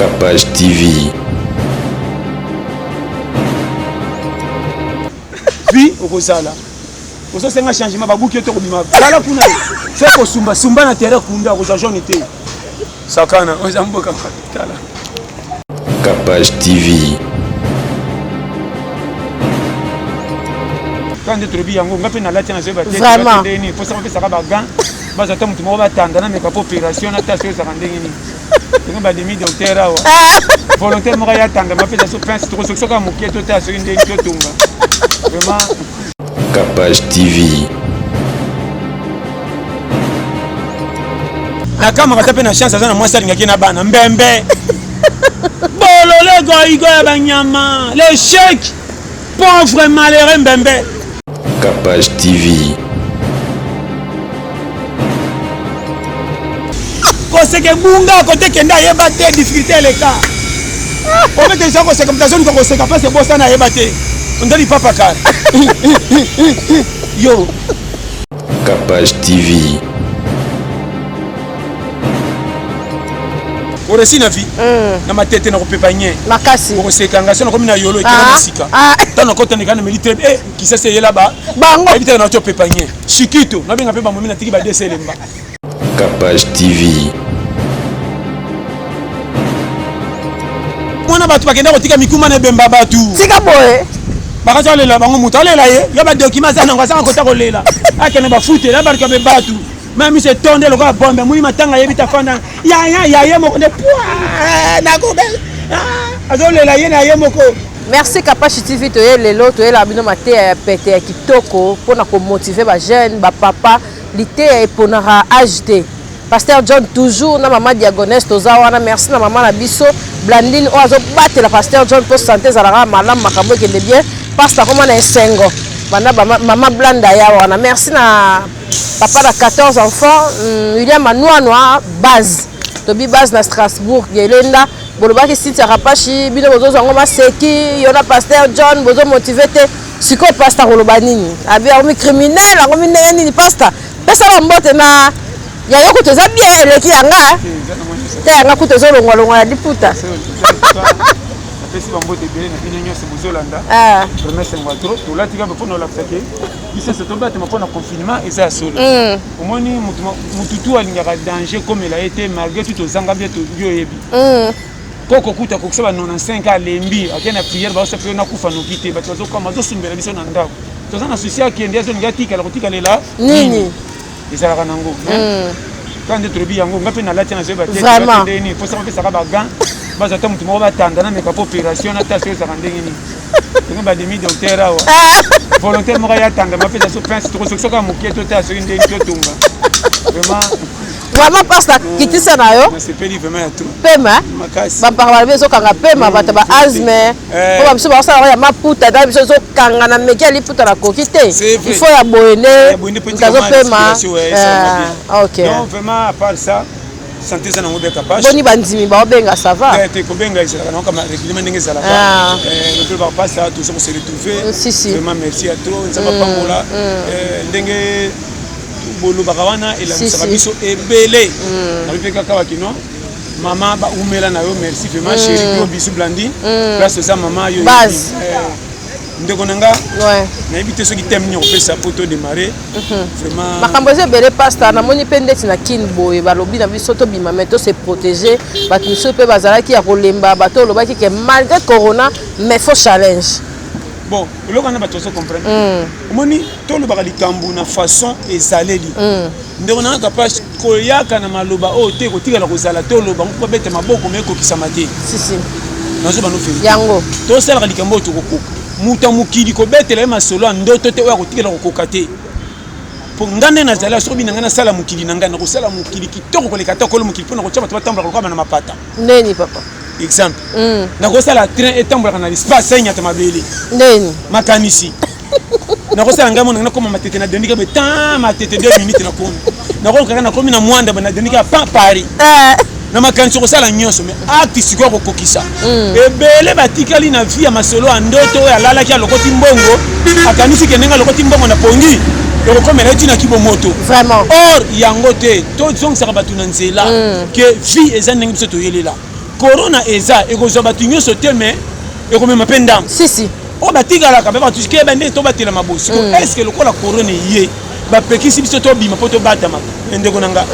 Capage TV. Vie au Rosala. Au sein d'un changement, babuki oto kubima. Sala kuna. C'est ko sumba na terre kunda ko jaune été. Sakana, ozambo kala. Capage TV. Quand tu rebi yango ngape na lati na zeba tete. Vraiment. Faut savoir que ça va bagan. Baza ta mutu mo ba tandana mais ka opération na ta ça randenge ni. Ngo ba demi docteur awa. Volontaire mo ya tanga ma pesa so prince to so ka muketo ta so inde to tunga. Vraiment Capage TV. na kama katape na chance azana mwasa lingaki na bana mbembe. Bolole goigo ya banyama, l'échec. Pauvre malheureux mbembe. Capage TV. Koseke bunga côté kenda yeba te difficulté les cas. On met déjà koseke mtazoni koseka parce que bossa na yeba te. On dit papa car. Yo. Capage TV. Oresi na vie. Na matete na kopepanye. Makasi. Koseka ngasi na komi na yolo ekena masika. Tano kota nekana militaire qui s'est là bas. Bango. Éviter na topepanye. Shikito, na benga pe ba momi na tiki ba deselemba. Capage TV. Mwana batu bakenda kotika mikuma na bemba batu. Tika boye. Bakaza lela bango mutu alela ye, ya ba document za ngasa kota kolela. Akene ba fute la barka be batu. Même c'est tonde le gars bombe, muni matanga yebita fanda. Ya moko ne poa na ko be. Azolela ye na ye moko. Merci Capage TV to ye lelo to ye la bino mate pete ya kitoko pona ko motiver ba jeune ba papa lité ponara HD. Pasteur John toujours na maman diagonesse tozawana merci na maman na biso Blandine oazo battre la Pasteur John pour santé zalaka malam makambo ke bien pasteur comment na esengo bana maman Blanda ya wana merci na papa na 14 enfants William Anouanoa base tobi base na Strasbourg Yelenda bolobaki Cynthia Rapachi bino bozo zango maseki yona Pasteur John bozo motiver te siko pasteur kolobanini abi akomi criminel akomi nini pasteur pesa la mbote na ya yoko toza bien leki yanga te yanga kutezo longwa ya diputa pesi bambote bele na bino nyonso bozolanda promesse ngwa trop tolatika mpe mpona olakisaki bisese tobatema mpona confinement eza ya solo omoni mututu alingaka danger komela ye te malgré tout tozanga bie tobi oyebi po kokuta kokisa ba 95 alembi ake na priere baosa mpe nakufa noki te bato bazokama bazosumbela biso na ndako toza na susi akende azolingi atikala kotikalela nini ezalaka nango quand nde tolobi yango nga mpe nalati na zoyeba te ndeni mposa bapesaka bagan baza ta mutu moko batandana meka po opération na ta so ezaka ndenge nini tongo bademi docteur awa volontaire moko yatanga mapesa so prince tokosokisaka mokie to ta soki ndeni totunga vraiment pasteur kitisa na yo nasepeli vraiment ya tout pema makasi bapaka biso kanga pema bato ba asthme po biso basala ya maputa da biso zo kanga na meki aliputa na koki te il faut ya boyene tazo pema OK donc vraiment à part ça santé ça nango beka pas boni bandimi ba obenga ça va te ko benga ezala na kama règlement ndenge ezala ba le peu pas ça tout ça se retrouver vraiment merci à toi nzamba pangola ndenge bolo bakawana elamusaka biso ebele nabipe kaka wakino mama ba umela na yo merci vraiment chérie ko bisu blandi place za mama yo ndeko nanga na ebite soki tem ni opesa poto démarrer vraiment makambo ze bele pasteur na moni pendeti na kin boye balobi na biso to bima meto se protéger bato biso pe bazalaki ya kolemba bato lobaki ke malgré corona mais faut challenge. Bon, le qu'on a pas tous comprendre. Moni, tout le bagage likambu na façon ezaleli. Ndeko na capable koyaka na maloba o te ko tika la kozala to lo bango ko bete maboko meko kisamate. Si. Nazo bano fe. Yango. To sala likambu to kokoka. Muta mukili ko bete la masolo ndoto te o ko tika la kokate. Po ngane na zala so binanga na sala mukili nanga na ko sala mukili kitoko ko lekata ko lo mukili pona ko chama to batambula ko na mapata. Neni papa. Exemple. Na ko sala train etambula na espace senya ta mabele. Neni. Makanisi. Na ko sala ngamo na ko matete na denika be ta matete 2 minutes na ko. Na ko kaka na ko mina mwanda bana denika pa pari. Na makanisi ko sala nyonso mais acte siko ko kokisa. Ebele batikali na vie ya masolo andoto ya lala kia lokoti mbongo. Akanisi kenenga lokoti mbongo na pongi. Yoko komela etina kibo moto. Vraiment. Or yango te to zong saka batu na nzela que vie ezan ndenge biso to yelela. corona eza ekozwa bato nyonso te mais ekomema mpe ndambo si oyo batikalaka mpe bato soki yeba nde tobatela mabosi estce lokola corona ye bapekisi biso tobima mpo tobatama ndeko na nga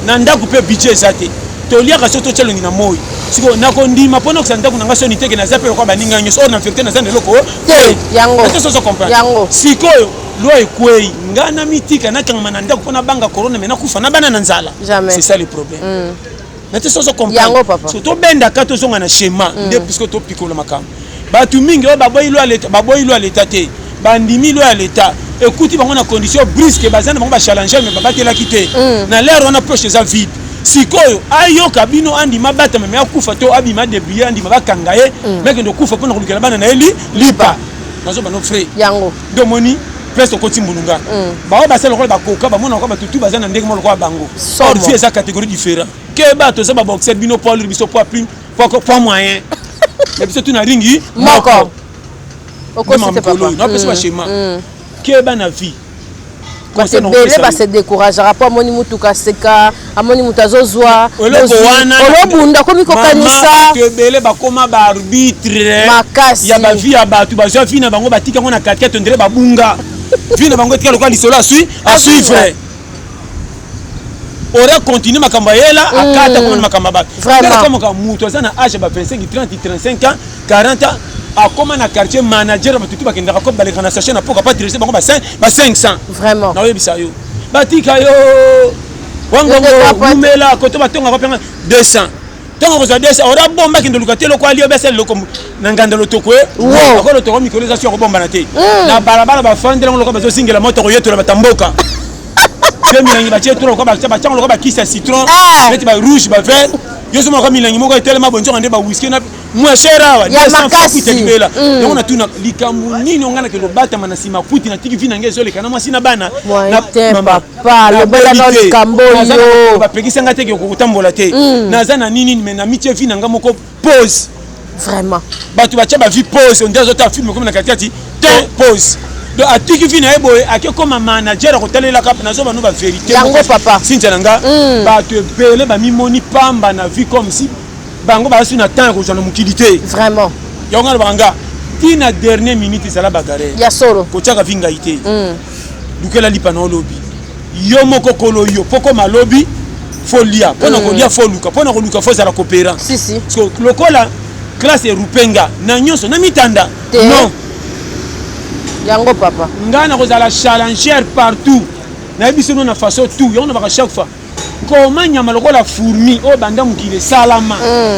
na ndako mpe budget eza te toliaka so totya elongi na moi sikoyo nakondima mpo nakosa ndako na nga soni teke naza mpe lokola baninga nyonso or na infecte naza na eloko te yango tososo comprendre sikoyo loi ekwei nga na mitika nakangama na ndako mpo nabanga corona me nakufa na bana na nzala c'est ça le problème nate soso comprendre so tobendaka tozonga na schéma nde puisque topikola makambo bato mingi oyo baboyi loi ya leta te bandimi loi ya leta ekuti bango na condition brusque baza na bango bachallenger me babatelaki te na lere wana poche eza vide sikoyo ayoka bino andima batama me akufa to abima débrouiller andima bakanga ye meke ndo kufa mpona kolukela bana na ye lipa nazoba no frais yango ndomoni presque okoti mbulunga bao basala lokola bakoka bamona lokola batutu baza na ndenge mo lokola bango or vie eza catégorie différent ke bato eza baboxer bino poids lourd biso poids prime poids moyen mais biso tu na ringi moko okosite napesa bashema ke bana vie bele base découragera po amoni mutuka aseka amoni mutu azozwa olobunda komi kokanisa ebele bakoma baarbitre ya bavie ya bato bazwa vi na bango batikango na kakete ndele babunga vi na bango etika lokola lisolo asuivre ora continue makambo ayela akata koma na makambo ya bato komaka mutu aza na age ba 25 30 35 ans 40 ans akoma na quartier manager batutu bakendaka ko baleka na sachet na poka pa dirige bango ba 500 vraiment na yebisa yo batika yo wango umela koto batonga ko penga 200 tonga ko za 200 ora bomba kindo lukate loko ali obesa loko na nganda lotoko ko lotoko mikolisation ko bomba na te na balabala ba fandela loko bazo singela moto ko yeto la batamboka milangi batie tolo ko bachango loko bakisa citron beti ba rouge ba vert yo soma ko milangi moko etelema bonzo ngande ba whisky na mweshera wa ya makasi libela donc na tuna likambu nini ongana ke lobata mana sima kuti na tiki vina ngeze le kana mwasi na bana na papa lobela na likambo yo bapekisa ngate ke kotambola te naza na nini mais na mitie vina ngamo ko pause vraiment batu bacha ba vie pause on dit ta film comme na katiati te pause donc atiki vina eboye ake comme manager ko talela kap na zo ba no ba vérité yango papa sinja nanga batu ebele ba mimoni pamba na vie comme si bango basu na temps ko jona mukilité vraiment yonga banga tina dernière minute sala bagare ya solo ko chaka vinga ité dukela lipa na lobby yo moko kolo yo poko malobi folia pona ko lia foluka pona ko luka fo sala coopéra si parce que lokola classe rupenga na nyonso na mitanda non yango papa ngana ko sala challenger partout na biso na façon tout yona ba chaque fois comment nyama lokola fourmi o banda mukile salama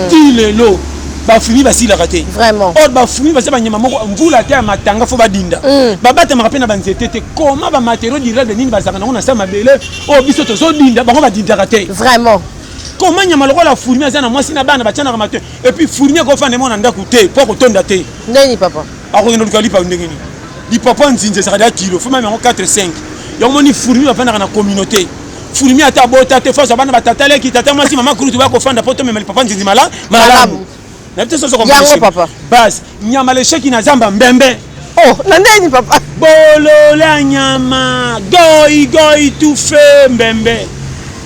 tilelo ba fourmi basila raté vraiment o ba fourmi basa banyama moko mvula te matanga fo badinda babata makapena banzete te comment ba matériaux direct de nini basaka na sama bele o biso to so dinda bango badinda raté vraiment comment nyama lokola fourmi azana mwasi na bana bachana matin et puis fourmi ko fande mona ndaku te po ko tonda te ndeni papa akongenda lukali pa ndengeni di papa nzinze saka kilo fo même 4 5 yomoni fourmi ba fanda na communauté fourmi ata bota te force bana batatale ki tata mwasi mama kurutu ba ko fanda poto même papa nzinzi malamu na pete soso comme yango papa bas nyama le sheki na zamba mbembe oh na ndeni papa bolo la nyama goi tout fait mbembe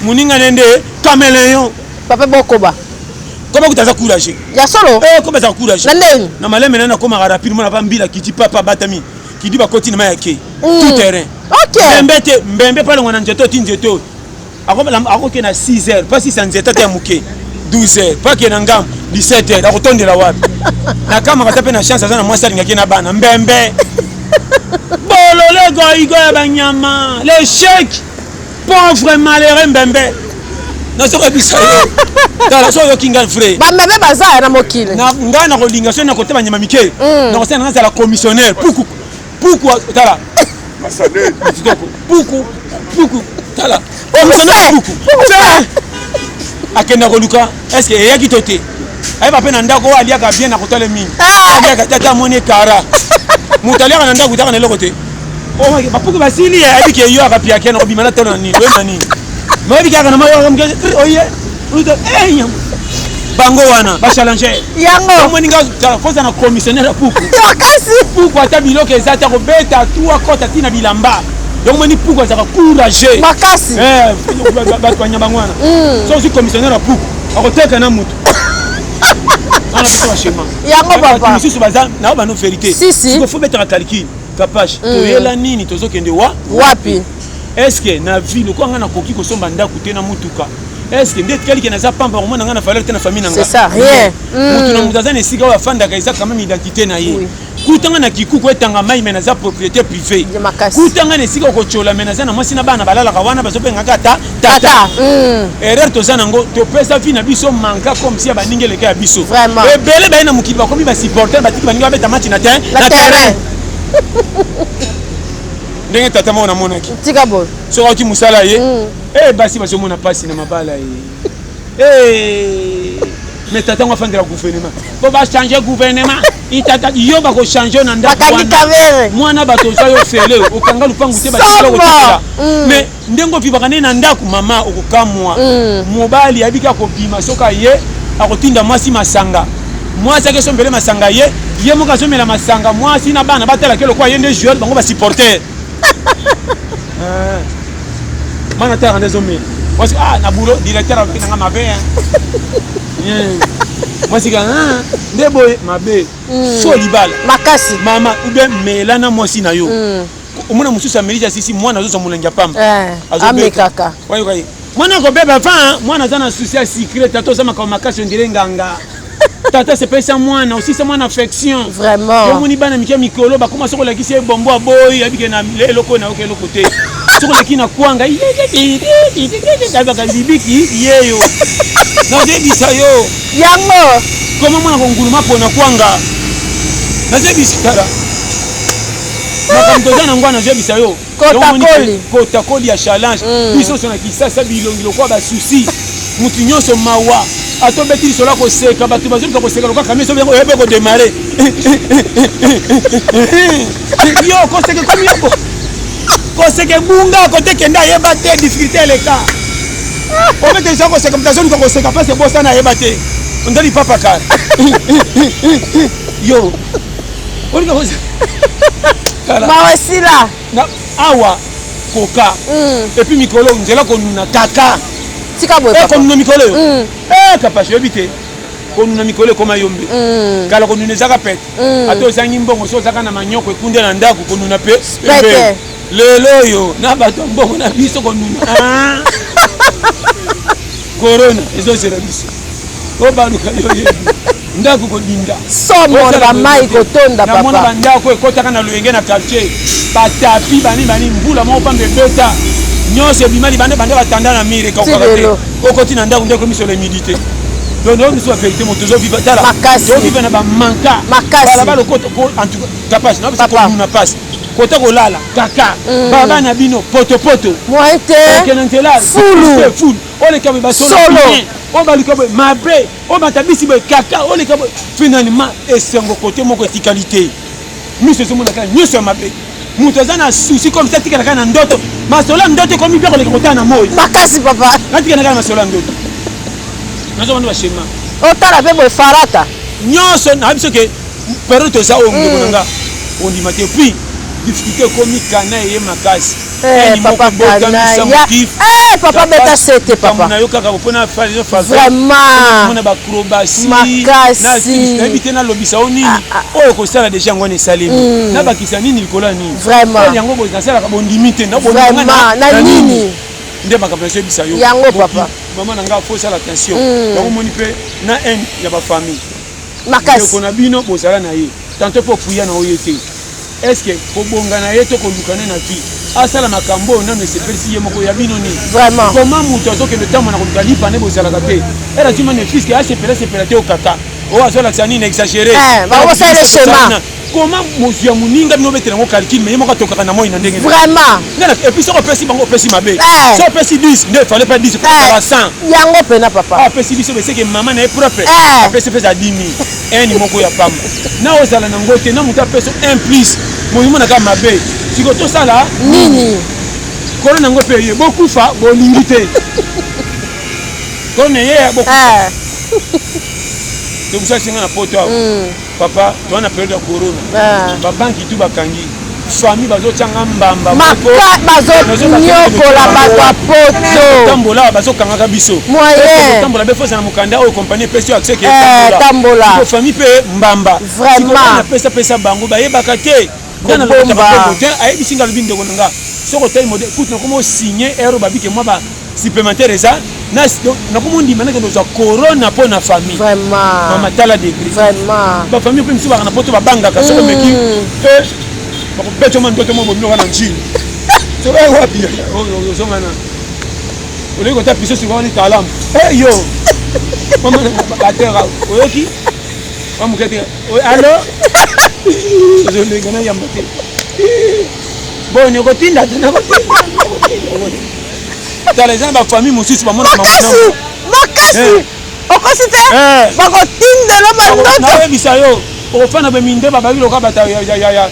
muninga nende caméléon papa bokoba comment kutaza courage ya solo comment ça courage na ndeni na maleme na koma rapide mona ba mbila kiti papa batami kidi ba koti na mayake tout terrain OK mbembe pale ngwana njeto tinjeto akoke na 6h pas 6 nzeta te muke 12h pas ke na ngam 17h akotondela wapi na kama katape na chance azana mwasa lingaki na bana mbembe bolole goigo ya banyama les chèques pauvre malheureux mbembe na soko bisa dala so yo kinga frère ba mbembe baza na mokile na ngana ko linga so na kote banyama mike na kosana na la commissionnaire puku tala Masané puku tala commissionnaire puku akenda koluka est-ce que yaki toté ay ba pena ndako aliaka bien na kotale mingi aliaka tata mone kara mutaliaka na ndako taka na lokote oh my ba puku basili ya abike yo akapia kena obima na tona nini we mani mabi kaka na mayo ngamge oye uto nyam bango wana ba challenger yango moni nga fosa na commissionnaire puku kasi puku ata biloko ezata ko beta trois kota tina bilamba donc moni puku azaka courage makasi ba kwa nyamba ngwana so si commissionnaire puku akoteka na mutu On a besoin de schéma. Yango papa. Si baza na ba no vérité. Si. Il faut mettre un calcul. Capage. Toyela nini tozokende wapi? Est-ce que na vie le quoi ngana koki ko somba ndako te na mutuka? Est-ce que ndeti kali kenaza pamba au moins ngana falloir te na famille nanga? C'est ça, rien. Mutu na mutaza ne siga wa fanda kaisa quand même identité na ye. Kutanga na kikuku etanga mai menaza propriété privée. Kutanga ne siga ko chola menaza na mwasi na bana balala kawana bazopenga kata tata. Erreur tozana ngo to pesa vie na biso manka comme si abaninge leka ya biso. Vraiment. Et belé ba na mukili ba komi ba supporter ba tiki ba ninga beta match na terrain. Ndenge tata mona monaki. Tika bol. So oti musala ye. Basi baso mona pasi na mabala ye. Mais tata on va faire le gouvernement. Faut pas changer gouvernement. Il tata yo ba ko changer na ndako wana. Mwana bato za yo fele okanga lupangu te ba tilo ko tila. Mais ndengo vivaka na ndako mama okokamwa. Mobali abika ko bima soka ye akotinda mwasi masanga. Mwasi ake sombele masanga ye moka somela masanga mwasi na bana batala kelo kwa yende joueur bango ba supporter. Mana ta rende zomela. Mwasi na boulot directeur abika nga mabe. Mwasi ka ndebo mabe. So libala. Makasi. Mama ube melana mwasi na yo. Omona mususa melija sisi mwana zo mulenga pamba. Amekaka. Wayo. Mwana ko beba fa mwana zana souci secret tato sama ka makasi ndire nganga. Tata c'est pas ça moi aussi c'est mon affection vraiment yo moni bana mikia mikolo ba comment soko la kisi bombo aboy abike na eloko na okelo côté soko la kina kwanga ka bibiki yeyo na debisa yo yango comment mwana konguluma pona kwanga na debisa tara makamto zana ngwana debisa yo kota koli ya challenge biso sona kisasa bilongilo kwa ba souci mutu nyonso mawa atobeti sola ko seka batu bazo ko seka lokaka meso bengo yebe ko démarrer yo ko seka komi yako ko seka bunga ko tekenda yeba te difficulté le cas o mete ça ko seka mtazo ko seka parce que bossa na yeba te ndali papa ka yo on ko mawasila na awa koka et puis mikolo nzela ko nuna kaka tika boye papa konuna mikolo yo papa je bité konuna mikolo koma yombe kala konuna zaka pete ato zangi mbongo so zaka na manyoko ekunde na ndako konuna pe lelo yo na bato mbongo na biso konuna corona ezo sera biso o baluka yo ndako ko dinda somo na mai ko tonda papa na mona bandako ekotaka na loyenge na quartier batapi bani mbula mo pambe beta nyose bimali bande batanda na mire ka okoti na ndako ndeko miso la humidité donc nous sommes vérité motozo vivre tala makasi vivre na ba manka bala balo ko en tout cas capage na parce que nous na passe kota ko lala kaka baba na bino poto moite kenantela full ole kabe ba solo o bali kabe mabe o batabisi be kaka ole kabe finalement esengo côté moko etikalité miso somo na kana miso mabe mutu aza na souci comme ça tika na ndoto masola ndoto komi bien koleka kotana na moi makasi papa natika na masola ndoto nazo bandu bashema otala pe boye farata nyonso na biso ke période toza o ndeko nanga ondima te puis difficulté komi kana ye makasi papa papa beta sete papa na yo kaka pona fa vraiment mona ba acrobatie makasi na bitena lobisa oni oyo ko sala déjà ngone salimi na bakisa nini likola nini vraiment yango bo na sala ka bondimite na vraiment na nini nde bakapesa bisa yo yango papa maman nanga faut sala attention yango moni pe na un ya ba famille makasi ko na bino bo sala na ye tanto po fuya na oyete est-ce que ko bonga na ye to ko lukana na vie asala makambo na ne se persi ye moko ya bino ni vraiment comment muto to ke le temps na ko galipa ne bo sala kate era tu mane fils que a se perate o kaka o azola tsani na exagérer ba ko sala schéma comment monsieur muninga bino betela ngo calcul mais moko tokaka na moi na ndenge vraiment et puis ça ko persi bango persi mabe ça persi 10 ne fallait pas 10 pour 100 yango pena papa persi biso be c'est que maman na propre persi pesa 10 000 un moko ya pamba na ozala na ngote na muta peso un plus moyimo na ka mabe siko to sala nini kono na ngo pe ye beaucoup fa bo lingite kono ye beaucoup donc ça c'est na poto papa tu as na période de corona ba banki tu bakangi famille bazotanga mbamba bazonyokola bato ya poto tambola bazokangaka biso moyen tambola befosa na mokanda oyo compagnie epesi yo accès ke tambola famille mpe mbamba vraiment pesa bango bayebaka te ayebisi nga lobi ndeko na nga soki otali modele kutu nakoma osigne ero babike mwa ba supplémentaire eza nakoma ondima nake ndozwa corona mpo na famille mama tala degré bafamille mpe misu baka na poto babangaka soki omeki bakobeta mwa ndoto mwa bominoka na njini sowapi ozongana oleki kota piso sikawani talamu yo batera oyoki wamukete alo ozolengana yamba te boni okotinda tala eza na bafamille mosusu bamonaka makasi okosi te bakotindela bandoto nayebisa yo okofana beminde babaki loka bata yacela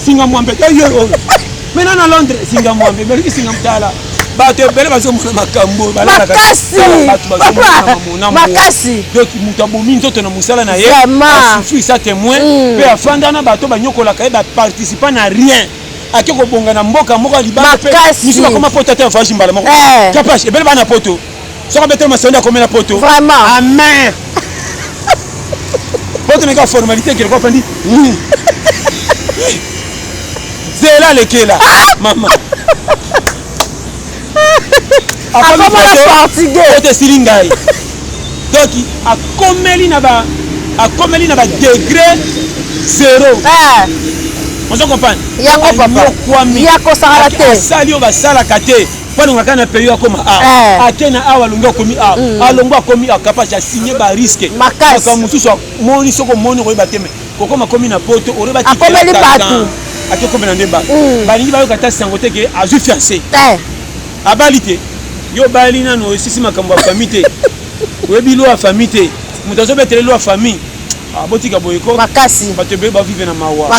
singa mwambe mena na Londres singa mwambe beliki singa mtala bato ebele bazomona makambo makasi donc moto abomi nzoto na mosala na ye asuffri sa témoin mpe afanda na bato banyokolaka ye baparticipa na rien ake kobonga na mboka moko ya libanda mpe misu bakoma poto ate afagi mbala moko kapashe ebele bana poto soki abetele masonde akomi na poto amen poto meka formalité keleko afandi zela lekela mama ote esili ngai donc akomeli na ba degré 0 ozo comprendre asali oyo basalaka te mpo alongaka na pays akoma ake na awa alongi akomi alongo akomi akapage asinye bariske aka mosusu amoni soki omoni koyeba te me kokoma akomi na poto orebakomeli bato akekomela nde bato balingi bayoka ta sango te ke azwi fiancé abali te yo bali nano esisi makambo ya famille te oyebi lo ya famille te moto azobetele lo ya famille abotika boyeko makasi bato ebele bavive na mawa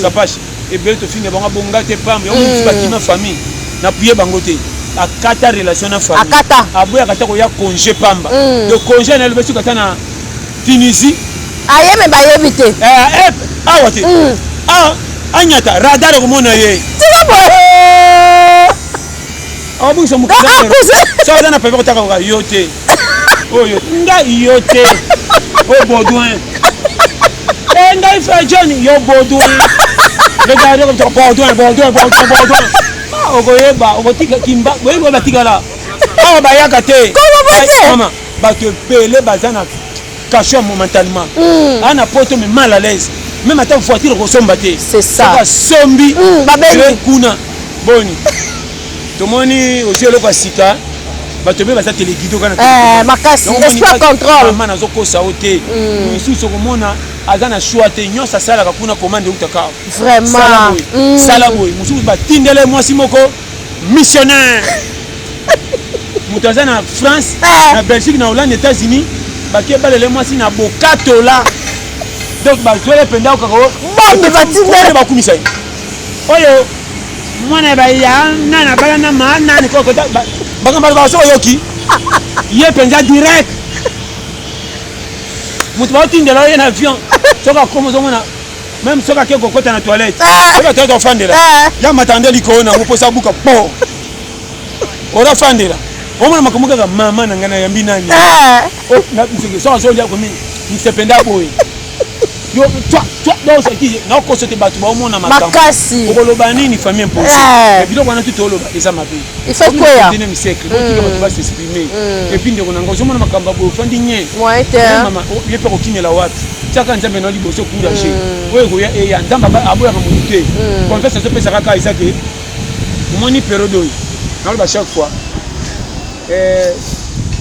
kapashe ebele tofinga bango bonga te pambe yomosusu bakima famille napuye bango te akata relation na famille aboyaka ta koya congé pamba de congé na elobesi kata na Tunisie ayeme bayebi te awa te anyata radar komona ye abungisa mukasa so aza na pepe kotaka koka yo te oyo ngai yo te oyo Baudouin ngai frère John yo Baudouin Baudouin okoyeba okotika kimba boyeba batikala awa bayaka te mama bato ebele baza na cachot momentalement ana poto me mal à l'aise même ata voiture kosomba te sombi kuna boni tomoni aussi eloko ya sika bato ebele baza teleguido kana makasi esprit contrôle mama nazokosa o te misusu okomona aza na choix te nyonso asalaka kuna commande eutaka vraiment sala boye mosusu batindele mwasi moko missionnaire moto aza na France na Belgique na Hollande États-Unis bakie balele mwasi na bokatola donc bazwele penda okaka bombe batindele bakumisa ye oyo mwana baya nana baya na ma nani kokota bakamba baso oyoki ye penza direct moto baotindela ye na avion soki akoma ozomona même soki ake kokota na toilette soki atoyaka ofandela ya matande likolo nango mposa buka po orafandela omona makambo kaka mama na ngai nayambi nani soki azolia komi misependa boye yo naokoso te bato baomona makambo okoloba nini famille imposé biloko wana tuto oloba eza mabe deuxième siècle otika bato basexprime epuis ndeko na ngai ozomona makambo boye ofandi nye mama ye mpe kokimela wapi tiaka nzambe na liboso courage oyo koya eya nzambe aboyaka motu te confesse azopesa kaka eza ke omoni periode oyo naoloba chaque fois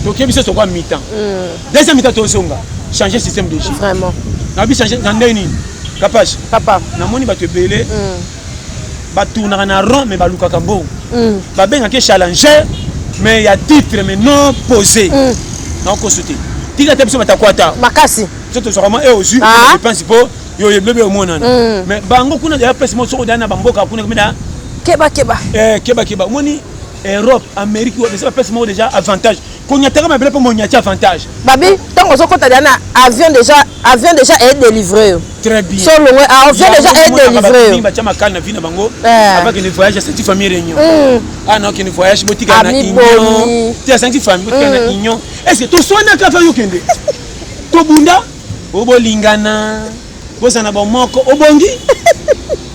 tokie biso tokwa mi-temps deuxième mi-temps tozonga changer système de jeu vraiment nabi changer na ndenge nini kapage papa namoni bato ebele batournaka na rond mais balukaka mbongo babengaki challenger mais ya titre mais non posé naokoso te tika te biso batakwata makasi so tozwaka mwa ozwi dépense mpo yo yeblebe omonana mais bango kuna deya place mo soko deya na bamboka kuna komeda keba omoni Europe, Amérique, ça passe déjà avantage. Qu'on y a tellement de mon avantage. Babi, tant qu'on s'occupe avion déjà est délivré. Très bien. Solo avion déjà est délivré. Bah tiens ma calme vie na bango. Avec une voyage à cette famille réunion. Ah non, qu'une voyage botika na union. Tu as senti famille botika na union. Est-ce que tu sois na ka fa yo kende? To bunda obolingana. Bosana ba moko obongi.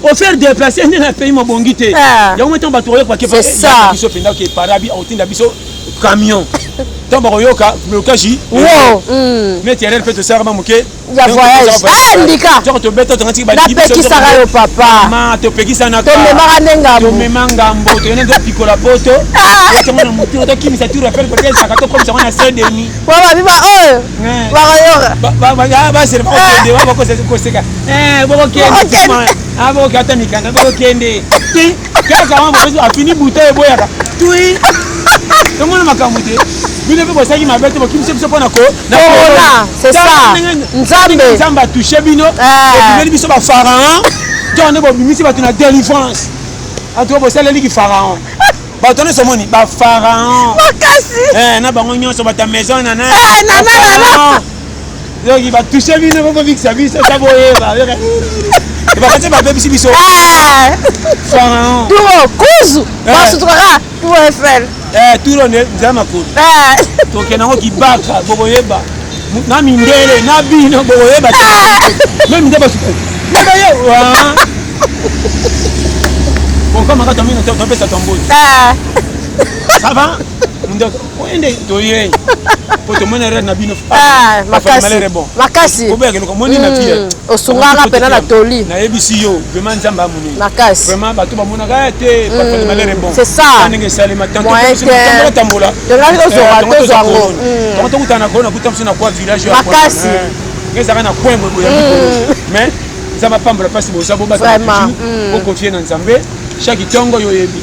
Au faire déplacer dans le pays mobongi te. Ya au temps batoyo kwa c'est ça. Biso penda ke parabi autinda biso camion. Tant baroyoka le kaji. Wow. Mais tu as l'air peut-être ça mamuke. Ya voyage. Ah ndika. Tu te bête tu ngati ba dibi. Na peki sara yo papa. Ma te peki sana ka. To me maranenga. To me mangambo to nendo pikola poto. Tu mona mutu to kimi ça tu rappelle peut-être ça to comme ça on a c'est demi. Wa biba oh. Baroyoka. Ba c'est pas kende wa ko seka. Boko kende. Ah boko ata mikanga boko kende. Ti kaka wa mo a fini bouteille boyaka. Tui. To mona makamute. Bino pe bosaki mabete bo kimse biso pona ko na corona c'est ça nzambe a touché bino et biso ba pharaon to ne bo bimisi ba tuna délivrance a to bosala liki pharaon ba to ne somoni ba pharaon makasi na bango nyonso ba ta maison na na donc il va toucher bino ko fixa biso ça boye ba ba kati ba bebisi biso pharaon tout kuzu ba sutra tout Eiffel turo ne nzama ko to kenango kibaka boboyeba na mindele na bino boboyeba même ndeba suko ndeba yo bon comme quand on to pesa tombo ça va ndeko oende to yeye po to mona red na bino makasi ko beke ko moni na fie osungaka pena na toli na ebisi yo vraiment nzamba moni makasi vraiment bato ba mona ga te pas de malheur bon c'est ça ndenge sale matanto tambola tambola de la vie so zango to kutana ko na kutamsa na kwa village ya makasi ngeza kana kwemwe boya mais ça va pas me passer bo sabo ba ko confier na nzambe chaque tongo yo yebi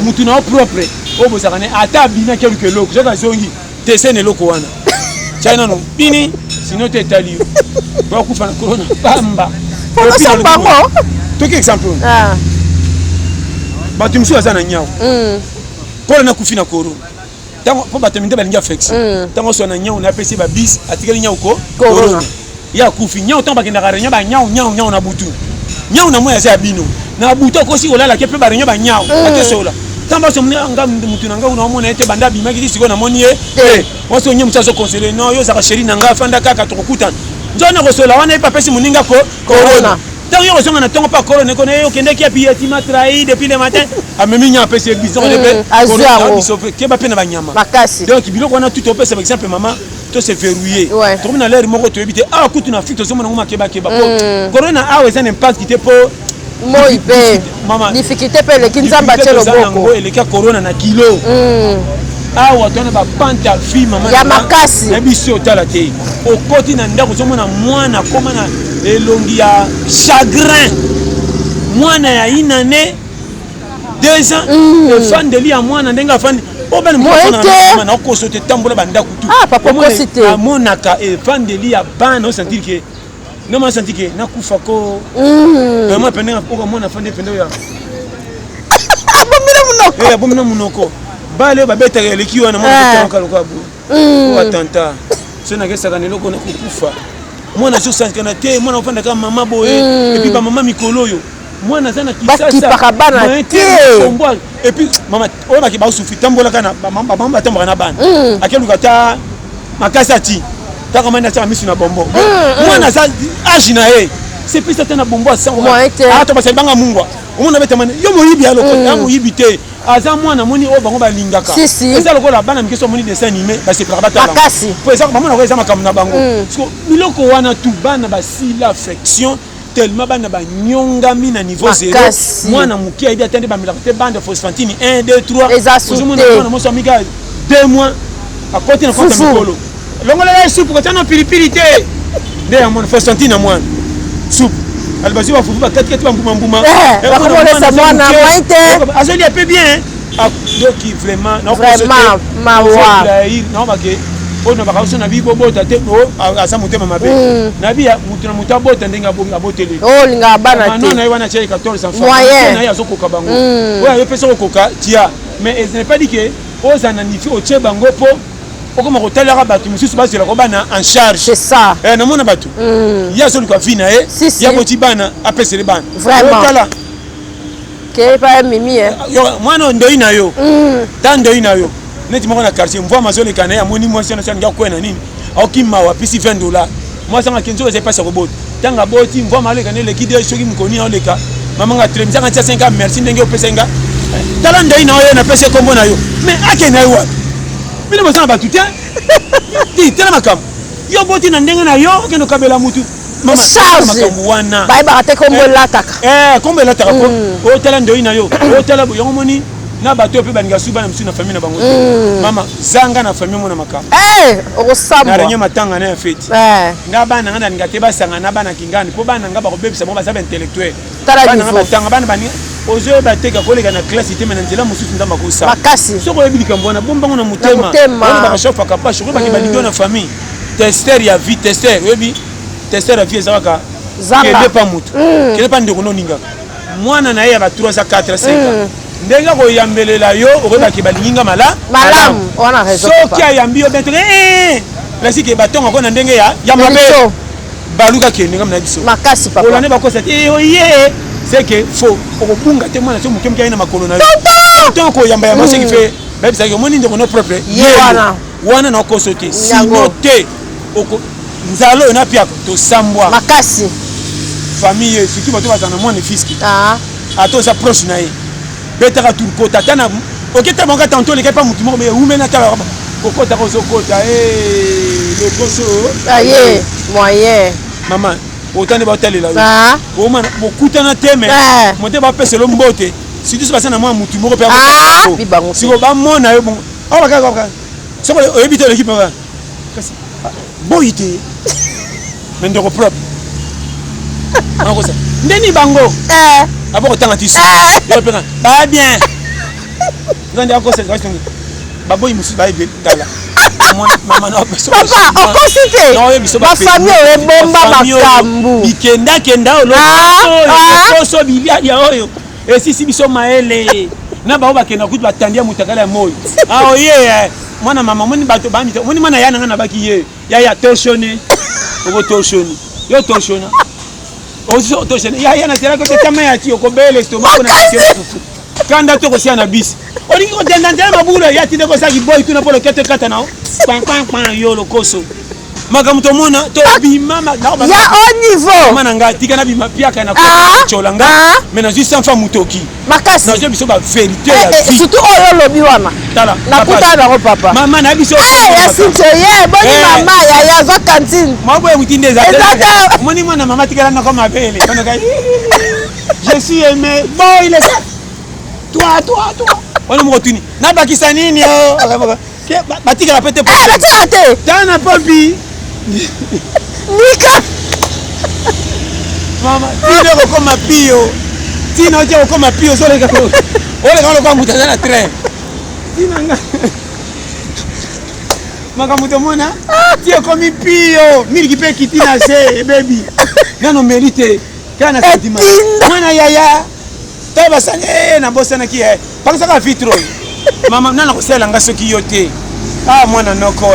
mutu na propre o bo sakane ata bina quelque loko jaka zongi tesene loko wana china no bini sinon te tali ba ku fana corona bamba to ki exemple ba tumsi wasana nyao pour na kufina corona tango po ba teminde ba linga flex tango so na nyao na pesi ba bis atikeli nyao ko corona ya kufi nyao tango ba kenda garenya ba nyao na butu nyao na moya za bino na buto ko si olala ke pe ba renyo ba nyao atesola tamba so nga mutu nanga una mona ete banda bima ki siko na moni waso nyemu tsazo conseiller no yo zaka sheri nanga fanda kaka tokukuta njona ko sola wana ipa pesi muninga ko corona tant yo zonga na tongo pa corona ko ne yo kende ki api ti ma trahi depuis le matin amemi nya pesi bizon de be corona biso ke ba pe na ba nyama makasi donc biloko na tout opesa par exemple maman to se verrouiller to na l'air moko to ebite ah kutu na fito zo mona ngoma keba corona a weza impact ki te po moi pe difficulté pe le kinzamba tshelo boko ele ka corona na kilo awa tona ba panta fi mama ya makasi na biso tala te okoti na ndako zomona mwana koma na elongi ya chagrin mwana ya inane 2 ans le fan de li ya mwana ndenga fan o ben mwana na ko sote tambola banda kutu papa ko cité amonaka e fan de li ya bana o sentir que non ma senti que na kufa ko vraiment pendant ko mona fande pendo ya abomina munoko bale ba beta eleki wana mona ko kaloka bu o atanta sona ke saka neloko na kufa mona so sanka na te mona ofanda kama mama boye et puis ba mama mikolo yo mwana zana kisasa bakabana te et puis mama o ba ki ba sufi tambola kana mama tambola na bana akeluka ta makasati taka manda cha misu na bombo mwana za ajina c'est plus tena bombo sa to ba banga mungwa umuna beta mane yo moyibi aloko ya moyibi te aza mwana moni o bango balingaka eza lokola bana mikeso moni dessin animé ba se prabata makasi po eza ba mona ko eza makamna bango parce que miloko wana tu bana ba si l'affection tellement bana ba nyongami na niveau 0 mwana mukia ibi atende ba milaka te bande phosphantine 1 2 3 ozomona mwana moso amiga 2 mois à côté na konta mikolo longola la soupe ko tana pilipili te nde ya mwana phosphantine na mwana soupe albazi wa fufu ba kati ba mbuma ba komolesa mwana maite azoli a peu bien donc vraiment mawa non ba ke ona ba kauso na bibo bota te asa mutema mabe na bia mutu na muta bota ndenga bonga botele linga bana te non na wana chai 14 enfants moyen na ya zoko kabango oya yo pesa koka tia mais ce n'est pas dit que oza na nifi o tche bango po okoma kotalaka bato mosusu bazela ko bana en charge. C'est ça. namona bato ya soli kwa fina ya boti bana apesele bana vraiment okala ke pa mimi mwana ndoi na yo ta ndoi na yo neti moko na quartier mvua mazole kana ya moni mwasi na sanga kwena nini okima wa pisi $20 mwasi nga kenzo eza pasa robot tanga boti mvua maleka ne lekide soki mkoni oleka mama nga tremza nga 5 merci ndenge opesenga tala ndoi na yo na pese kombo na yo mais akena yo mina bosana batute ti tela makam yo boti na ndenge na yo kendo kabela mutu mama makambu wana bai ba te kombo lataka kombo lataka ko o tala ndoi na yo o tala yo moni na bato pe baninga suba na msu na famille na bango mama zanga na famille mona makam okosamba na renye matanga na feti nga bana nga ninga te basanga na bana kingani po bana nga ba ko bebisa mo ba saba intellectuel bana nga batanga bana bani ozo bateka kolega na classe ite mena nzela mususu ndamba ko sa makasi soko yebilika mbona bomba ngona mutema ba ka shofa ka pasho ko ba ki balido na famille tester ya vie tester webi tester ya vie ezaka kende pa mutu kende pa ndeko no ninga mwana na ye ya ba 3 à 4 à 5 ndenge ko yambelela yo okobaki balinga malamu ona raison soki ayambi yo betre lasi ke batonga ko na ndenge ya mabe baluka kende ngam na biso makasi papa olane bakosa oye c'est que faux okobunga te mwana so mukemki aina makolo na yo tonto ko yamba ya masi ki fait bébé ça que moni ndeko no propre wana na ko sote sino te oko nzalo na pia to sambwa makasi famille surtout bato bazana mwana fiski ato sa proche na ye betaka turkota tana oketa bonga tanto le kepa mutu mo mais umena tala kokota ko sokota le koso aye moyen mama otane ba talela yo o mana bokutana teme mote ba peselo mbote surtout basa na mwa mutu mo ko pe ko siko ba mona yo bon o ba ka soko oyebito l'équipe ba kasi boyite mais ndoko propre akosa ndeni bango aboko tanga tisu yo pena ba bien ngandi akosa kasongi baboyi musu ba ibe dala mama na peso papa okosite ba famille ebomba makambu bikenda kenda olo so bilia ya oyo esisi biso maele na ba obakena kutu batandia mutakala ya moyo oye mwana mama moni bato ba mito moni mwana yana na baki ye ya toshone oko toshone yo toshona ozo toshone ya na tera ko tama ya ti okobele stomako na fufu kanda to ko sia na bis olingi ko tenda ndela mabula ya ti ko saki boy tuna polo kete kata nao pan yo lokoso makamuto mona to bimama na ya au niveau mana nga tika na bima piaka na ko cholanga mais na juste sans mutoki makasi na je biso ba vérité ya vie surtout oyo lobi wana tala na kuta na ko papa mama na biso ya sinche ye boni mama ya za cantine mabo ya mutinde za moni mwana mama tika na ko mabele kono kai je suis aimé bon il est toi on me retenu na bakisa nini yo batika la pete pete tana papi nika mama tino ko mapio tino je ko mapio so le ka ole ka ko mutana na train tino nga makamuto mona tio ko mi pio miliki pe kitina se baby nano mérite kana sentiment mwana yaya taba sana na bosana ki pangisa ka vitro mama nana ko sela nga soki yote mwana noko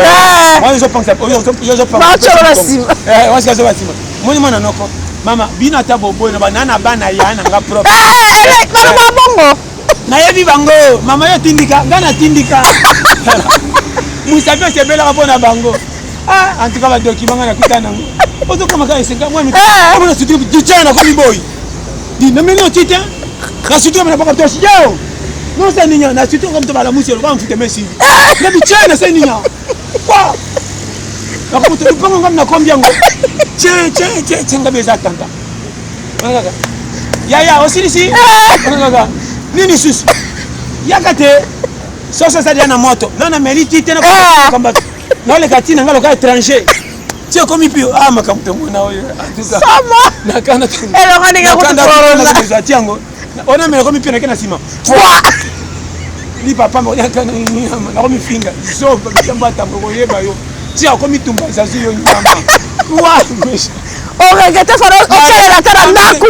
mwana zo pensa yo wasi zo basima mwana noko mama bina tabo boy na banana bana ya na nga propre bana bongo na yebi bango mama yo tindika ngana tindika musabe sebela ka pona bango en tout cas ba document ngana kutana ozo kama ka esenga mwana mwana sutu dichana ko boy di na meno tita na sutu na baka toshi yao non c'est niña na sutu comme to bala musi ko mfute mesi na bichana c'est niña kwa na ko to pango ngam na kombia ngo che ngabe za tanta ya osirisi nini sus yakate soso sa na moto na meriti tena kamba na le katina ngalo ka étranger tio komi pio makamto mona oyo atuka na kana elo ngani nga kutola za tiango ona me komi pio na kana sima ni papa mo yakana ni na komi finga so bitamba tambo yeba yo tia komi tumba za yo nyama wa ogete faro okela tara ndaku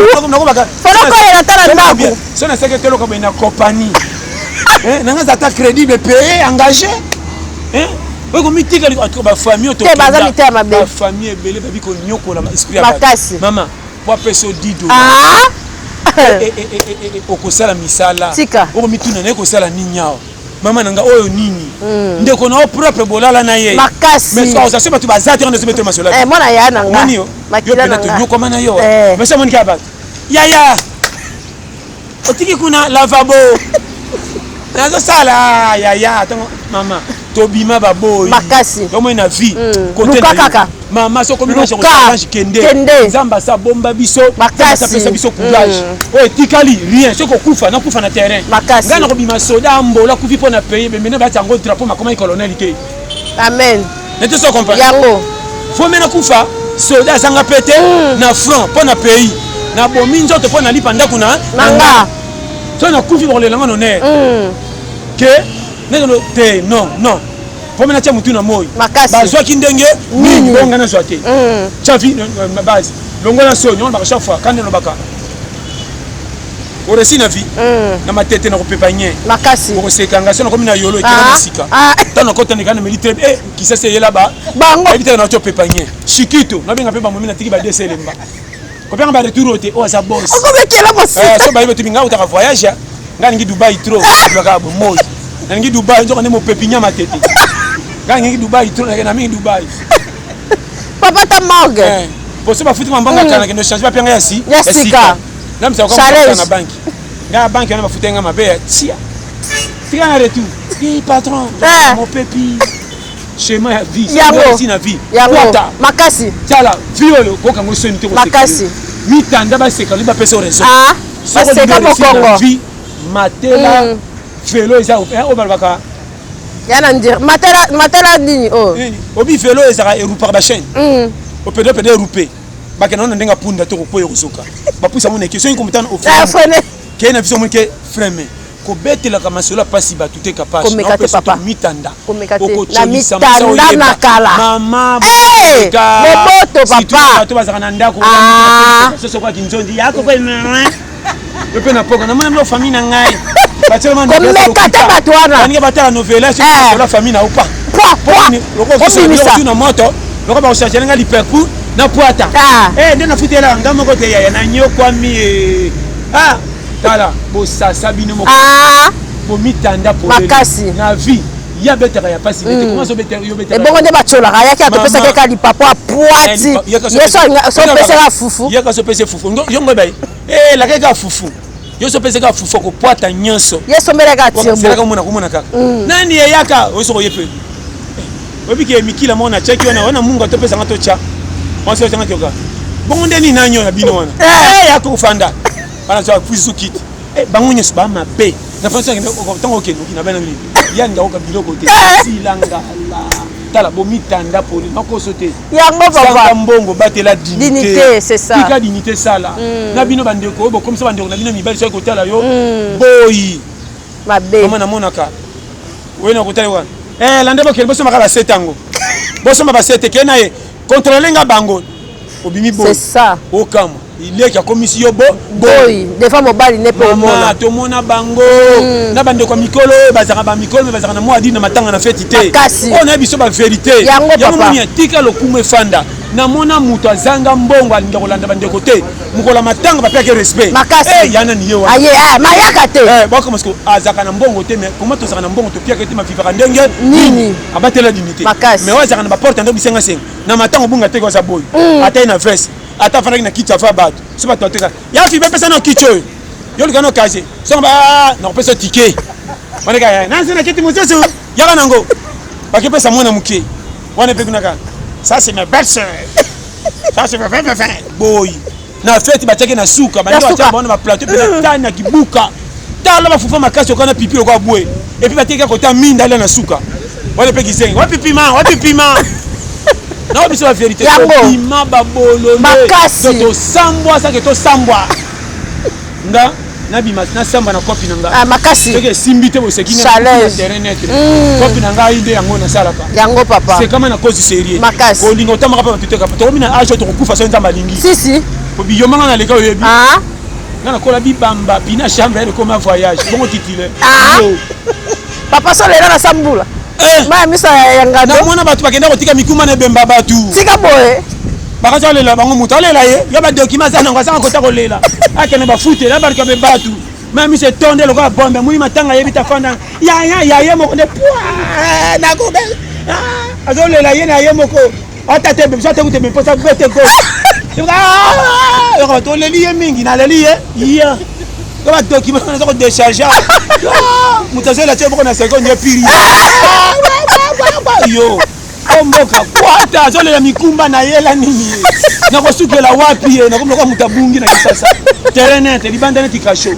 faro ko era tara ndaku sona seketelo ko bena compagnie nanga za ta crédible payé engagé oui comme tika ba famille to ba famille belé ba biko nyoko la esprit ya maman pour peso dido okosala misala oko mituna na ekosala ninyao mama nanga oyo nini ndeko na propre bolala na ye mais ça se batu bazati on se mettre masola mwana ya nanga yo pena to nyoko mana yo mais ça monika ba ya otiki kuna lavabo nazo sala ya tango mama tobima baboyi makasi comme na vie côté kaka mama so comme je change kende nzamba sa bomba biso makasi pesa biso courage o tikali rien ce ko kufa na kufa na terrain ngana ko bima soda mbola kufi pona payer mais maintenant ba tango drapeau ma comme colonel ke amen nete so comprendre yango faut mena kufa soda sanga pété na front pona pays na bomi nzoto pona lipa ndako na nanga so na kufi pour le lango honneur que non faut me natia mutu na moyi bazwa ki ndenge nini bonga na zwate chavi na base longo na so nyonga chaque fois quand no baka oresi na vie na matete na kopepanye makasi ko sekanga so na komi na yolo ekena sika tana kota ni kana militaire qui ça c'est là bas bango habiter na kopepanye shikito na benga pe ba momina tiki ba desele mba ko penga ba retour ote o za boss ko bekela boss so ba ibe tibinga utaka voyage ngani Dubai trop baka moyi nangi Dubai nzoka nemo pepinya matete gangi Dubai trop na mingi Dubai papa ta morgue pour ça ba futi mambanga kana kendo change ba penga yasi yasika nam sa ko na banki nga banki na ba futenga mabe tia tika na retour patron mon pépi schéma ya vie c'est na vie yata makasi tiala violo ko kango soni te ko makasi mitanda ba seka liba pesa raison ba seka mokongo vie matela vélo eza o balbaka yana ndir matela nini obi vélo eza erupa ba chaîne o pedo erupe bakena na ndenga punda to ko yokosoka bapusa mona question incompétent au frein ke na vision monke frame ko betela kama cela pasi ba tout est capable komekate papa mitanda na mitanda na kala mama boboto papa to bazaka na ndako so kwa kinzondi yako ko pepe na poko na mona famille na ngai komekate bato wana ninga batala novela sur la famille na upa loko na moto loko ba oshaje nga liperku na poata nde na futela ngamo ko te ya na nyokwami tala bo sasa bino moko bo mitanda po makasi na vie ya betaka ya pasi bete comment so betaka yo betaka bongo nde bachola ya ki atopesa ke ka lipapo a poati yeso so pesa la fufu yeka so pesa fufu yongo bay la keka fufu yo so pesa ka fufu ko poata nyonso yeso mbele ka tirbo c'est ka mona kaka nani yaka oso ko yepe obike mikila mona cheki wana mungu atopesa ngato cha on se tanga kyoka bongo ndeni nanyo na bino wana yako fanda bana so fusu kit bango nyeso ba mabe na français ntango okendo kina bana mili yanga oka biloko te silanga tala bomitanda poli makosote yango papa mbongo batela dignité c'est ça tika dignité sala na bino bandeko bo comme ça bandeko na bino mibali so ko tala yo boyi mabe mama na monaka wena ko tala wana lande bo kelbo so makala setango bo so maba sete kena ye contrôler nga bango obimi boyi c'est ça okamo il est qui a commis yo boy des fois mobali ne peut mona to mona bango na bande ko mikolo bazaka ba mikolo mais bazaka na moi dit na matanga na fête té on a biso ba vérité yango papa ya tika lokumu fanda na mona muto azanga mbongo alinga kolanda bande côté mukola matanga ba peke respect yana ni yo aye mayaka te bako parce que azaka na mbongo te mais comment to zaka na mbongo to peke te ma vivra ndenge nini abatela dignité mais wa zaka na ba porte ndo bisenga senga na matanga bunga te ko za boy ata ina veste ata fana na kitu afa bato so bato ateka ya fi pesa na kitu yo likano kaze so ba na pesa ticket waneka na sina kitu mzezo yaka nango bakipesa mwana muke wana pe kunaka ça c'est ma belle sœur ça c'est ma femme boy na fête bateke na suka bandi batia bana ba plateau pe na na kibuka tala ba fufa makasi okana pipi lokwa boy et puis bateke ko ta minda na suka wana pe kizengi wapi pima non biso la vérité pima babolole to sambwa ça que to sambwa nga na bima na samba na kopi nanga makasi que simbite bo sekinga na terrain net kopi nanga ide yango na salaka yango papa c'est comme na cause sérieux makasi olingo tamaka pa tuteka to mina ajo to kufa so nzamba lingi si ko biyomanga na leka oyebi ngana kola bibamba bina chambre de comme voyage bongo titulaire papa so lelo na sambula ma misa yanga na mona batu bakenda kotika mikuma na bemba batu tika boye bakaza lela bango mutu alela ye yo ba document sana ngasa kota kolela akene ba fute la barka be batu ma misa tonde loka bombe muni matanga yebita fanda ya moko ne pwa na ko be azolela ye na ye moko atate be so te kute be posa bete ko yo to leli ye mingi na leli ye ya ko ba document na ko décharger mutazola tse boko na seconde ye piri yo omoka kwata azolela mikumba na yela nini na kosukela wapi ye na komloka mutabungi na kisasa terrain net libanda net kasho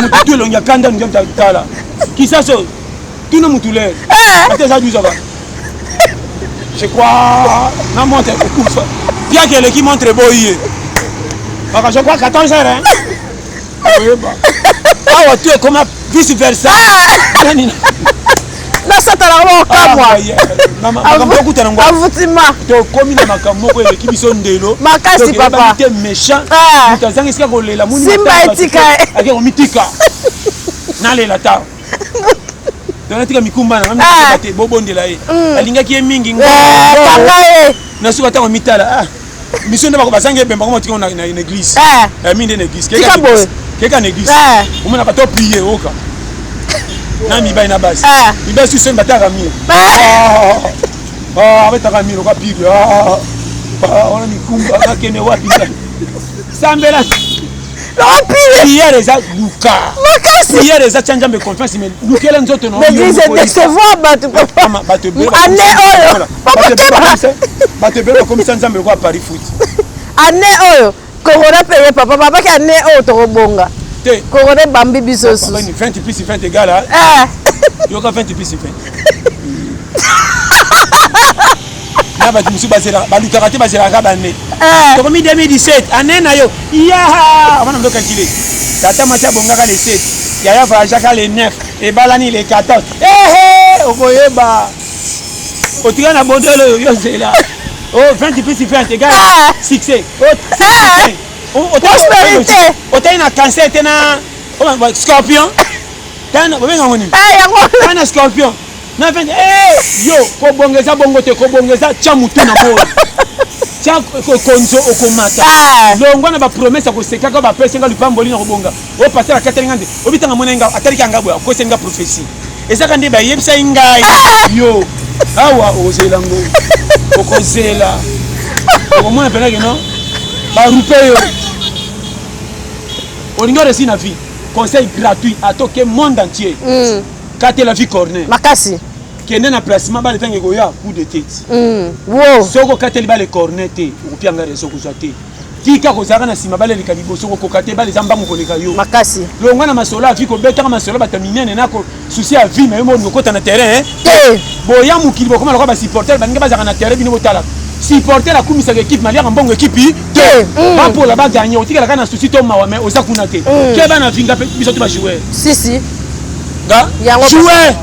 mutu longa kanda ngomta tala kisaso tuna mutule ate za duza ba je crois na monte okufa bien que l'équipe montre boye parce je crois 14 heures hein ah tu es comme vice versa na satala mo kamwa makambo kutana ngo avutima to komi na makambo ko équipe biso ndelo makasi papa te méchant mutazangi sika kolela muni simba etika ake komitika na lela ta donatika mikumba na mami te bobondela ye alingaki ye mingi ngo kangaye na suka ta komitala biso ndeba ko basangi bemba ko motika na église minde na église keka na église omona ba to prier oka na mibai na basi mibai su semba ta ramiro abeta ramiro kwa pili ona mikumba akene wapi sambela hier eza luka hier eza chanjambe confiance mais lukela nzoto no l'église décevoir batu bato ane oyo bato belo comme ça nzambe kwa Paris foot ane oyo corona paye papa ki ane oyo tokobonga corona bambi biso su 20 plus 20 égale yoka 20 plus 20 na batu musu basera balukaka te basera ka bane tokomi 2017 ane na yo ya abana mdoka kile tata macha bongaka le 7 yaya vajaka le 9 et balani le 14 okoyeba otika na bondelo yo zela 20 plus 20 égale succès prospérité otai na cancer tena scorpion tena bobenga ngoni tena scorpion na 20 yo ko bongeza bongo te ko bongeza chamutu na mo cha ko konzo okomata longo na ba promesse ko sekaka ba pesenga lupamboli na kobonga o passer la 4 ngande obitanga monenga atali kanga boya ko senga prophétie ezaka nde ba yebisa ingai yo awa ozelango okozela okomona pelage no ba rupe yo olingo resi na vie conseil gratuit à tout le monde entier quand la vie corner makasi kende na placement ba letange ko ya coup de tête wow soko kateli ba le corner te opianga reso ko zate tika ko zaka na sima ba le kalibo soko ko kate ba le zamba ko leka yo makasi longa na masolo vie ko beta masolo ba taminene na ko souci à vie mais mo ngokota na terrain boya mukili bo koma ba supporter ba ngeba zaka na terrain bino botala supporter la kumisa équipe malia mbongo équipe te ba pour la ba gagner otika la kana souci to mawa mais oza kuna te ke ba na vinga biso to ba jouer si ga jouer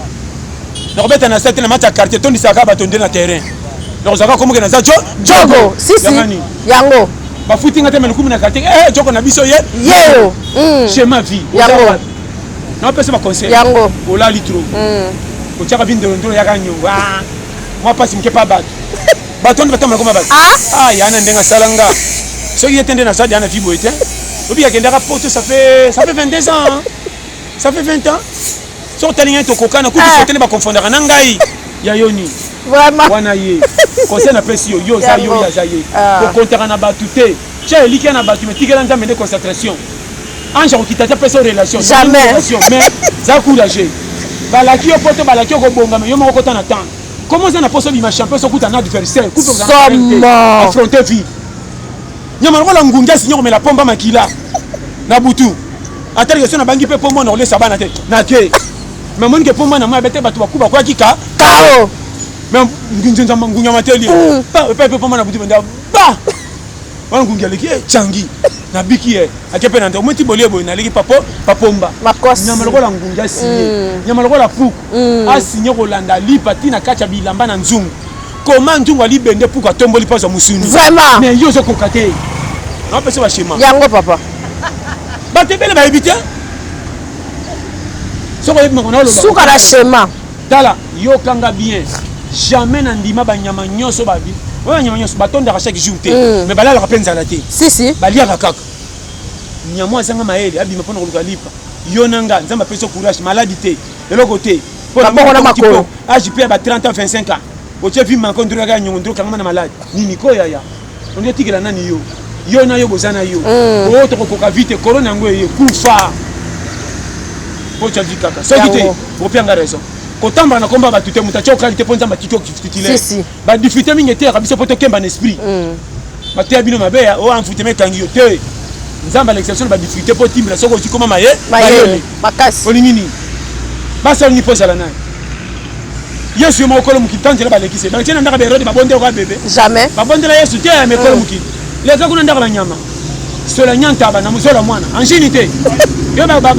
donc beta na cette na match à quartier to ndisaka ba tonde na terrain donc zaka komo ke na za jogo si yango ba footing ate mele kumina quartier jogo na biso ye yeyo schéma vie yango na pesa ba conseil yango ola litro ko chaka vinde ndo ya kanyo moi pas simke pa bat baton baton comme bat yana ndenga salanga so il était dans ça dans la vie boité obi akenda ka poto ça fait 22 ans ça fait 20 ans so talinga to kokana ku so tene ba confondre na ngai ya yoni vraiment wana ye conseil na pesi yo za yo ya za ye ko kontera na batute che liki na batu metikela nzambe de concentration anja ko kitata pesa relation mais za courager balaki yo poto balaki ko bonga mais yo moko kota na temps comment ça na poso bi ma champion so kuta na adversaire coupe dans affronter vie nyama ngola ngunga sinyo me la pomba makila na butu atali que na bangi pe pomba na ole sabana te na ke mais mon ke pomba na ma bete batu bakuba kwa kika kao mais ngunja ngunga mateli pa pe pomba na butu benda ba wana ngunga leki changi na biki akepe na ndo moti bolie boy na leki papomba nyama lokola ngunga sinye nyama lokola puku asinye kolanda lipati na kacha bilamba na nzungu comment nzungu ali bende puku atomboli paso musuni vraiment mais yo zo kokate na pesa ba schéma yango papa batebele bayebi te soko yebi makona oloba suka na schéma tala yokanga bien jamais na ndima banyama nyonso babi oyo banyama nyonso batondaka chaque jour te mais balalaka mpe nzala te si baliaka kaka nyama azanga mayele abima mpona koluka lipa yo na nga nzambe apesi courage maladi te eloko te age mpe ya ba 30 ans 25 ans otie vi manko ndiro kaka nyongo ndiro kangama na maladi nini ko yaya onde tikela nani yo na yo boza na yo o tokokoka vite corona yango eye kufa pocha vi kaka soki te opianga raison kotamba na komba batute mutacho qualité ponza matito kitile ba difficulté mingi te kabisa poto kemba na esprit batea bino mabeya o amfute mekangi yo te nzamba l'exception ba difficulté po timba soko tikoma maye makasi olingini basa ni poza la nani Yesu mokolo mukitanje ba lekise ba tena ndaka berode babonde kwa bebe jamais babonde la Yesu te ya mekolo mukiti leka kuna ndaka la nyama sola nyanta ba na musola mwana anjini te yo ba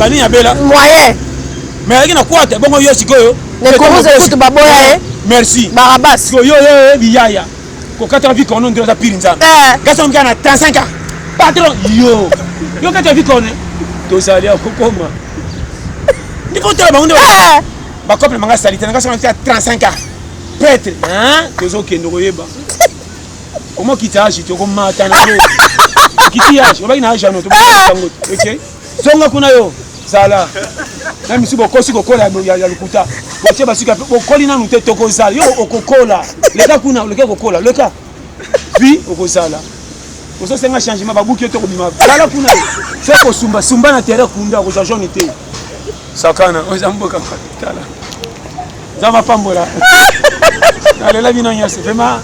ni abela moyen mais akina kwata bongo Yesu koyo ne kozo kutu baboya merci barabas yo biyaya ko kata vi kono ndiro za pirinza gaso mkana 35 ans patron yo kata vi kono to salia kokoma ndiko tela bango ba couple manga salite na gaso mkana 35 ans peut-être hein tozo kendo koyeba comment kitaji to ko mata na yo kitiaji oba ina ajano to ba tango okay songa kuna yo zala na misi bokosi kokola ya lukuta botie basika bokoli na nute tokozala yo okokola leka kuna leka kokola leka vi okozala oso senga changement babuki to kobima zala kuna c'est ko sumba na terre kunda ko jaune te sakana ozamboka tala zama pambola alela bino nyase vraiment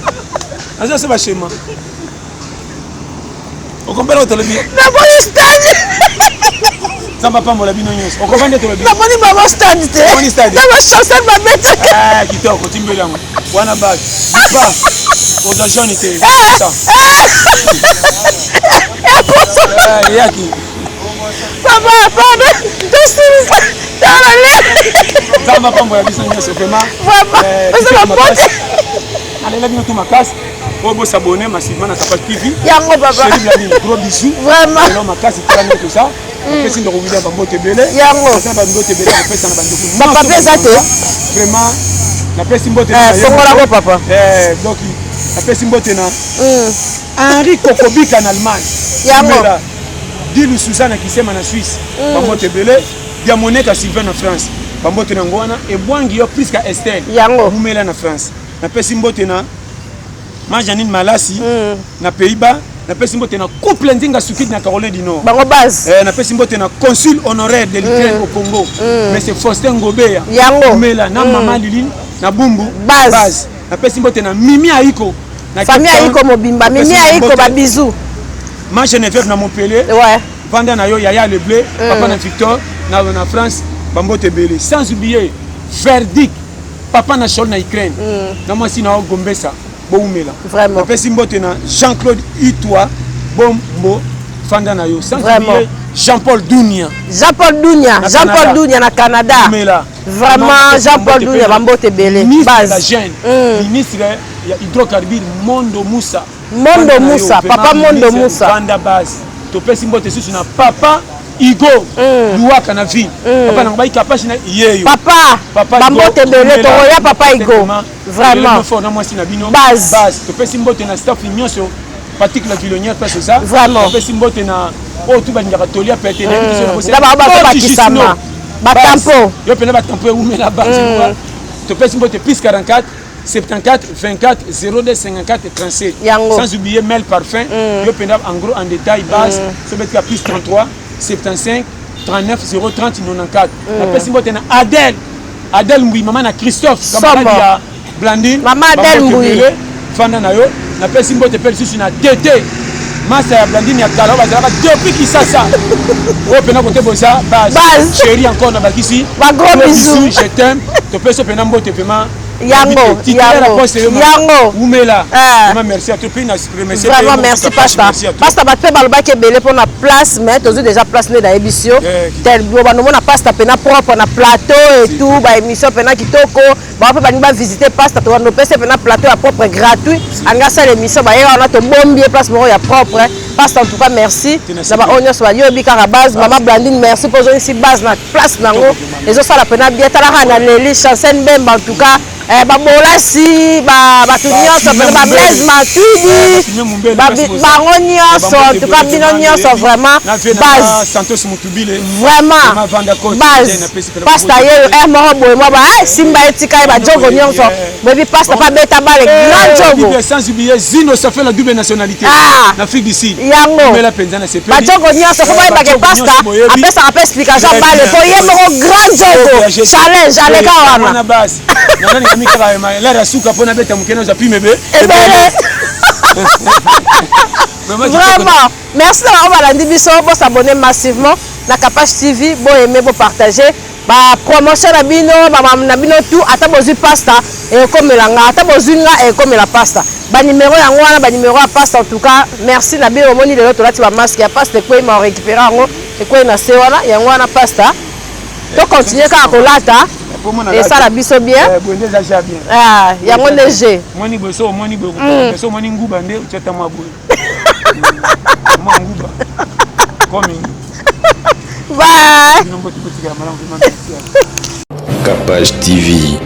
aza se ba schéma o compare o telebi na boni stade Samba pambola bino nyonso. Okofande to lebi. Na boni baba stade te. Boni stade. Na ba chanson ba bête. Ah, kitoko timbela ngo. Wana bag. Ba. Oza jaune te. Ça. Yaki. Papa, pardon. Tout dans la lait. Samba pambola bino nyonso vraiment. C'est ma pote. Allez là bino tout ma classe. Pour s'abonner massivement à Kapaj TV. Yango papa. Chérie Blamine, gros bisous. Vraiment. Alors ma classe est tout ça. Après si nous revenons à Bambo Tebele. Yango. Ça va Bambo Tebele on fait ça na banduku. Papa pesate. Vraiment la pesi mbote na. Fongola ko papa. Donc la pesi mbote na. Henri Kokobika en Allemagne. Yango. Dilu Suzanne qui sema na Suisse. Bambo Tebele. Diamoneka Sylvain en France. Bambo Tenangwana et Bwangi yo plus qu'à Estelle. Yango. Mumela en France. La pesi mbote na. Janine Malasi na Pays-Bas na pesi mbote na couple ndinga Soukid na Caroline du Nord bango base na pesi mbote na consul honoraire de l'Ukraine au Congo mais c'est Faustin Ngobeya yango mela na mama Liline na Bumbu base na pesi mbote na Mimi Aiko na famille Aiko mobimba Mimi Aiko ba bisous ma Geneviève na Montpellier ouais vanda na yo Yaya Le Blé papa na Victor na France Bambote Belé sans oublier Verdict papa na Chol na Ukraine na moi si na Gombesa vraiment na pesi mbote na Jean-Claude Itwa bombo fanda na yo sans oublier Jean-Paul Dounia na Canada vraiment Jean-Paul Dounia Bambote Belé base la jeune ministre ya hydrocarbures Mondo Moussa papa Mondo Moussa fanda base to pesi mbote susu na papa Igo Luaka na ville papa na bayi kapashi na yeyo papa Bambote Belé to ya papa Igo vraiment fort na moi si na bino base to pesi mbote na staff nyonso Patrick la Villonière parce ça vraiment to pesi mbote na o tu banyaka tolia pete na ba kisama ba tampo yo pena ba tampo ume la base to pesi mbote plus 44 74 24 02 54 37 sans oublier Mel Parfum yo pena en gros en détail base so betka plus 33 75 39 030 94 na pesi mbote na Adèle Mboui maman na Christophe camarade ya Blandine maman Adèle Mboui fanda na yo na pesi mbote peli susu na Tété masa ya Blandine ya kala bazala depuis Kisasa o pena côté bosa base chérie encore na bakisi ba gros bisous je t'aime to pesi pena mbote pema yango umela vraiment merci à tout pays na remercier vraiment merci pasta ba pe baloba ke belé pour na place mais tozo déjà place né na émission tel boba no mona pasta pena propre na plateau et tout ba émission pena kitoko ba pe bani ba visiter pasta to no pese pena plateau ya propre gratuit anga ça l'émission ba yona to bombier place mo ya propre Pasteur en tout cas merci. Na ba onyo so yo bi kaka base maman Blandine merci pour jouer ici base na place nango. Les autres la pena bien tala na Leli Chansen Bemba en tout cas ba bolasi ba nyonso ba Blaise Matuidi ba nyonso en tout cas bino nyonso vraiment base Santos Mutubile vraiment base Pasteur yo moko boye mo ba simba etika ba jogo nyonso bebi Pasteur pas beta ba le grand jogo sans oublier Zino ça fait la double nationalité en Afrique du Sud yango ba jogo nyonso ko ba ke Pasteur apesa apesa explication ba le po ye moko grand jogo challenge aleka wana base nani ya mikra la rasuka pona beta mukeno za pimebe vraiment merci d'avoir balandi biso bo s'abonner massivement na Kapage TV bo aimer bo partager ba promotion na bino na bino tout ata bozui pasta et comme nga ata bozui nga et comme la pasta ba numéro yango wana ba numéro ya pasta en tout cas merci na bino moni lelo to lati ba masque ya pasta ko ima récupérer yango et ko na se wana yango wana pasta to continuer ka kolata et ça la biso bien ah yango neige moni boso moni boso boso moni nguba nde uchata mabwe mwa nguba coming bye Kapage TV.